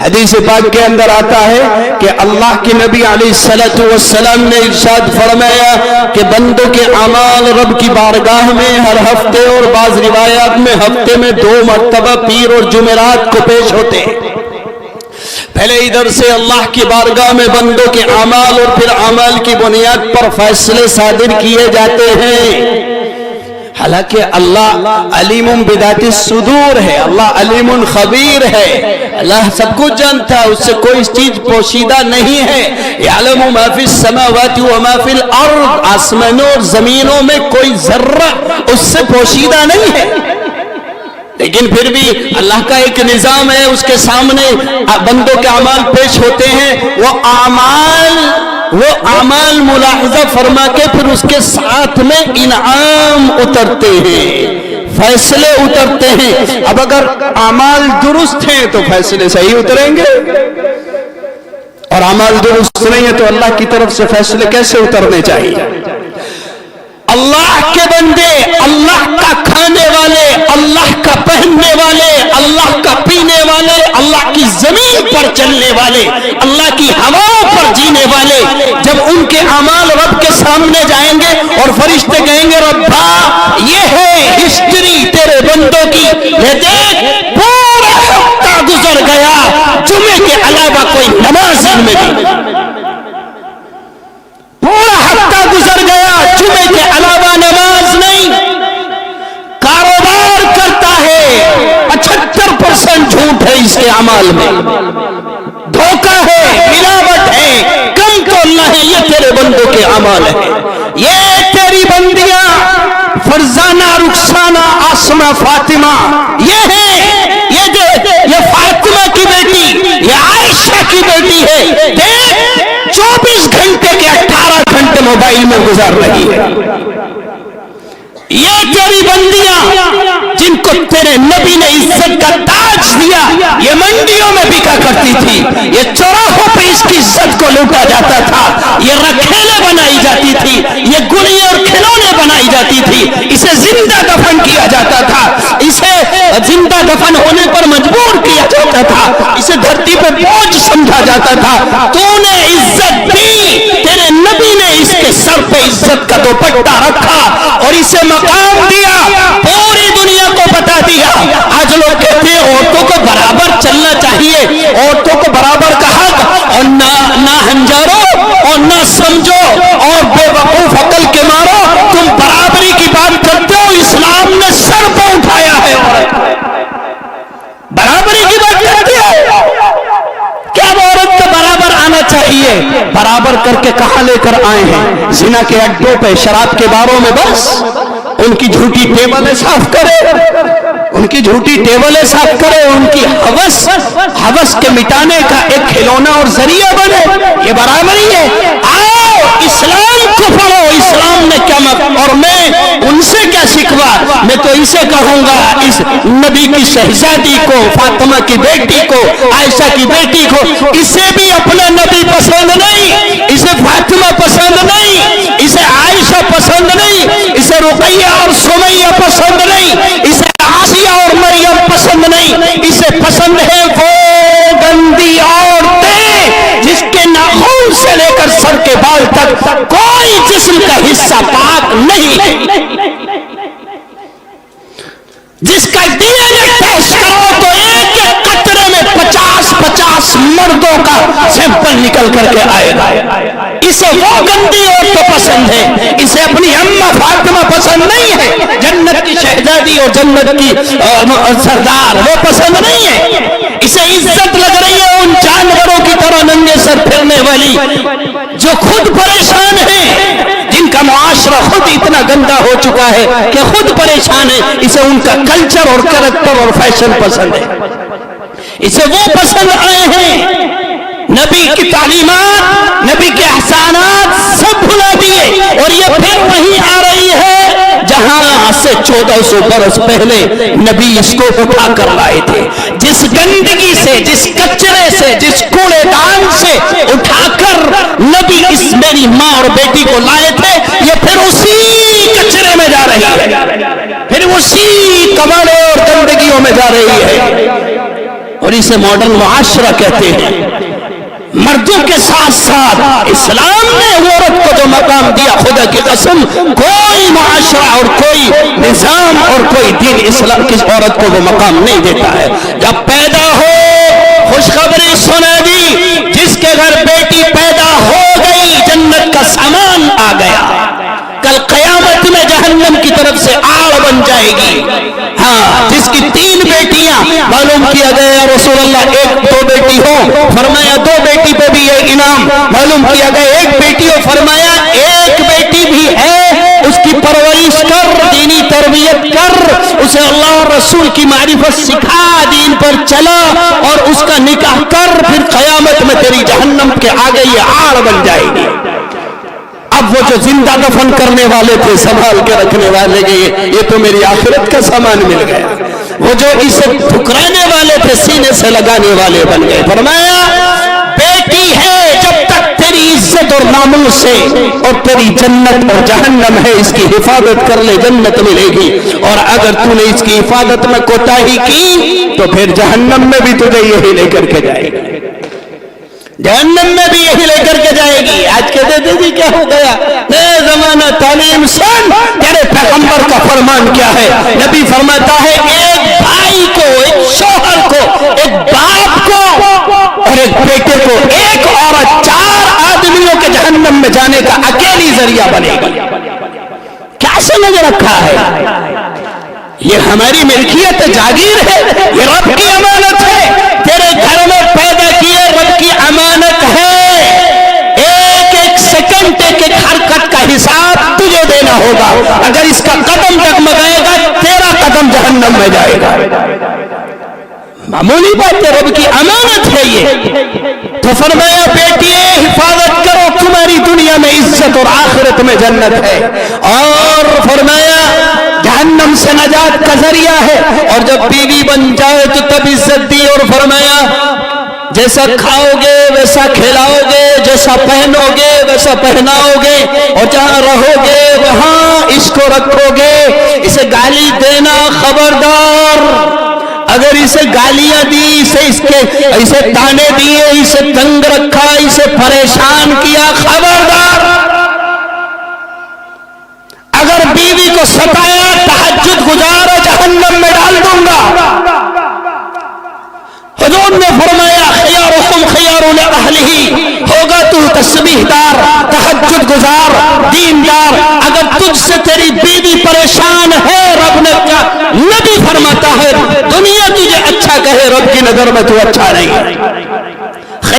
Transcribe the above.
حدیث پاک کے اندر آتا ہے کہ اللہ کے نبی علیہ السلام نے ارشاد فرمایا کہ بندوں کے اعمال رب کی بارگاہ میں ہر ہفتے اور بعض روایات میں ہفتے میں 2 مرتبہ پیر اور جمعرات کو پیش ہوتے ہیں۔ پہلے ادھر سے اللہ کی بارگاہ میں بندوں کے اعمال اور پھر اعمال کی بنیاد پر فیصلے صادر کیے جاتے ہیں۔ حالانکہ اللہ علیم بذات الصدور ہے، اللہ علیم خبیر ہے، اللہ سب کچھ جانتا ہے، اس سے کوئی چیز پوشیدہ نہیں ہے۔ یعلم ما فی السماوات و ما فی الارض، آسمانوں اور زمینوں میں کوئی ذرہ اس سے پوشیدہ نہیں ہے، لیکن پھر بھی اللہ کا ایک نظام ہے، اس کے سامنے بندوں کے اعمال پیش ہوتے ہیں، وہ اعمال ملاحظہ فرما کے پھر اس کے ساتھ میں انعام اترتے ہیں، فیصلے اترتے ہیں۔ اب اگر اعمال درست ہیں تو فیصلے صحیح اتریں گے، اور اعمال درست نہیں ہے تو اللہ کی طرف سے فیصلے کیسے اترنے چاہیے؟ اللہ کے بندے، اللہ کا کھانے والے، اللہ کا پہننے والے، اللہ کا پینے والے، اللہ کی زمین پر چلنے والے، اللہ کی ہوا پر جینے والے، جب ان کے اعمال رب کے سامنے جائیں گے اور فرشتے کہیں گے ربا یہ ہے ہسٹری تیرے بندوں کی، یہ دیکھ پورا ہفتہ گزر گیا، جمعے کے علاوہ کوئی نماز ان میں نہیں، پورا ہفتہ گزر گیا، جمعے کے علاوہ نماز نہیں، کاروبار کرتا ہے 75% جھوٹ ہے اس کے اعمال میں، دھوکہ ہے، ملاوٹ ہے، کم تو اللہ ہے، یہ تیرے بندوں کے اعمال ہیں، یہ تیری بندیاں فرزانہ، رخسانہ، آسمہ، فاطمہ، یہ ہے، یہ فاطمہ کی بیٹی، یہ عائشہ کی بیٹی ہے، دیکھ 24 گھنٹے کے 18 گھنٹے موبائل میں گزار رہی ہے، یہ تیری بندیاں جن کو تیرے نبی نے عزت کا تاج دیا، یہ منڈیوں میں بکا کرتی تھی، یہ چوراہوں پہ اس کی عزت کو لوٹا جاتا تھا، یہ رکھیلے بنائی جاتی تھی، یہ گڑی اور کھلونے بنائی جاتی تھی، اسے زندہ دفن کیا جاتا تھا، اسے زندہ دفن ہونے پر مجبور کیا جاتا تھا، اسے دھرتی پہ بوجھ سمجھا جاتا تھا، تو نے عزت دی، تیرے نبی نے اس کے سر پہ عزت کا دوپٹہ رکھا اور اسے مقام دیا، پوری دنیا کو بتا دیا۔ آج لوگ کہتے ہیں عورتوں کو برابر چلنا چاہیے، عورتوں کو برابر کا حق، اور نہ ہنجارو اور نہ سمجھو اور بے وقوف عقل کے مارو تم برابری کی بات کرتے ہو، اسلام نے سر پہ اٹھایا ہے، برابری کی بات کرتے ہو، کیا عورت کا برابر آنا چاہیے؟ برابر کر کے کہاں لے کر آئے ہیں؟ زنا کے اڈوں پہ، شراب کے باروں میں، بس ان کی جھوٹی ٹیبلیں صاف کرے، ان کی جھوٹی ٹیبلیں صاف کرے، ان کی ہوس کے مٹانے کا ایک کھلونا اور ذریعہ بنے، یہ برابری ہے؟ آؤ اسلام کو پڑھو، اسلام نے کیا اور میں ان سے کیا سکھوا؟ میں تو اسے کہوں گا، اس نبی کی شہزادی کو، فاطمہ کی بیٹی کو، عائشہ کی بیٹی کو، اسے بھی اپنا نبی پسند نہیں، اسے فاطمہ پسند نہیں، اسے عائشہ پسند نہیں، اسے رقیہ اور سمیہ پسند نہیں، اسے آسیہ اور مریم پسند نہیں، اسے پسند ہے وہ گندی عورتیں جس کے ناخن سے لے کر سر کے بال تک کوئی جسم کا حصہ پاک نہیں، جس کا ڈی این اے ٹیسٹ کرو تو ایک ایک قطرے میں 50 مردوں کا سیمپل نکل کر کے آئے گا۔ اسے وہ گندی عورتیں پسند ہے، اسے اپنی اماں فاطمہ پسند نہیں ہے، جنت کی شہزادی اور جنت کی سردار وہ پسند نہیں ہے، اسے عزت لگ رہی ہے ان جانوروں کی طرح ننگے سر پھرنے والی جو خود پریشان ہیں، جن کا معاشرہ خود اتنا گندا ہو چکا ہے کہ خود پریشان ہے، اسے ان کا کلچر اور کریکٹر اور فیشن پسند ہے، اسے وہ پسند آئے ہیں۔ نبی کی تعلیمات، نبی کے احسانات سب بھلا دیے، اور یہ پھر وہیں آ رہی ہے جہاں سے 1400 برس پہلے نبی اس کو اٹھا کر لائے تھے، جس گندگی سے، جس کچرے سے، جس کوڑے دان سے اٹھا کر نبی اس میری ماں اور بیٹی کو لائے تھے، یہ پھر اسی کچرے میں جا رہی ہے، پھر اسی کباڑے اور گندگیوں میں جا رہی ہے۔ اور اسے ماڈرن معاشرہ کہتے ہیں۔ مردوں کے ساتھ ساتھ اسلام نے عورت کو جو مقام دیا، خدا کی قسم کوئی معاشرہ اور کوئی نظام اور کوئی دین اسلام کی عورت کو وہ مقام نہیں دیتا ہے۔ جب پیدا ہو خوشخبری سنا دی، جس کے گھر بیٹی پیدا ہو گئی جنت کا سامان آ گیا، کل قیامت میں جہنم کی طرف سے آڑ بن جائے گی۔ ہاں، جس کی 3 بیٹیاں، معلوم کیا گیا یا رسول اللہ 1-2 بیٹی ہو، فرمایا 2 بیٹی پہ بھی یہ انعام، معلوم کیا گیا 1 بیٹی ہو، فرمایا 1 بیٹی بھی ہے، اس کی پرورش کر، دینی تربیت کر، اسے اللہ اور رسول کی معرفت سکھا، دین پر چلا اور اس کا نکاح کر، پھر قیامت میں تیری جہنم کے آگے یہ آڑ بن جائے گی۔ اب وہ جو زندہ دفن کرنے والے تھے، سنبھال کے رکھنے والے گئے، یہ تو میری آخرت کا سامان مل گیا۔ وہ جو اسے ٹھکرانے والے تھے، سینے سے لگانے والے بن گئے۔ فرمایا بیٹی ہے، جب تک تیری عزت اور ناموس سے اور تیری جنت اور جہنم ہے، اس کی حفاظت کر لے، جنت ملے گی، اور اگر تو نے اس کی حفاظت میں کوتاہی کی تو پھر جہنم میں بھی تجھے یہی لے کر کے جائے گی، جہنم میں بھی یہی لے کر کے جائے گی۔ آج کہتے تھے جی کیا ہو گیا، نئے زمانہ تعلیم سن، تیرے پیغمبر کا فرمان کیا ہے؟ نبی فرماتا ہے ایک بھائی کو، ایک شوہر کو، ایک باپ کو اور ایک بیٹے کو، ایک عورت 4 آدمیوں کے جہنم میں جانے کا اکیلی ذریعہ بنے گی۔ کیا سمجھ رکھا ہے؟ یہ ہماری ملکیت جاگیر ہے، یہ رب کی امانت ہے، تیرے گھر میں پیدا کیے رب کی امانت ہے۔ ایک ایک سیکنڈ، ایک ایک حرکت کا حساب تجھے دینا ہوگا۔ اگر اس کا قدم ڈگمگائے گا، تیرا قدم جہنم میں جائے گا۔ معمولی بات ہے، رب کی امانت ہے یہ۔ تو فرمایا بیٹی حفاظت کرو، تمہاری دنیا میں عزت اور آخرت میں جنت ہے، اور فرمایا جہنم سے نجات کا ذریعہ ہے، اور جب بیوی بن جائے تو تب عزت دی، اور فرمایا جیسا کھاؤ گے ویسا کھلاؤ گے، جیسا پہنو گے ویسا پہناؤ گے، اور جہاں رہو گے وہاں اس کو رکھو گے۔ اسے گالی دینا خبردار، اگر اسے گالیاں دی، اسے تانے دیے، اسے تنگ رکھا، اسے پریشان کیا، خبردار۔ اگر بیوی کو ستایا، تہجد گزار، جہنم میں ڈال دوں گا۔ حضور نے فرمایا خیارکم خیار لأہلہ، ہوگا تو تسبیح دار، تہجد گزار، دیندار، اگر تجھ سے تیری بیوی پریشان ہے، رب نے کیا نبی فرماتا ہے دنیا تجھے اچھا کہے، رب کی نظر میں تو اچھا نہیں ہے۔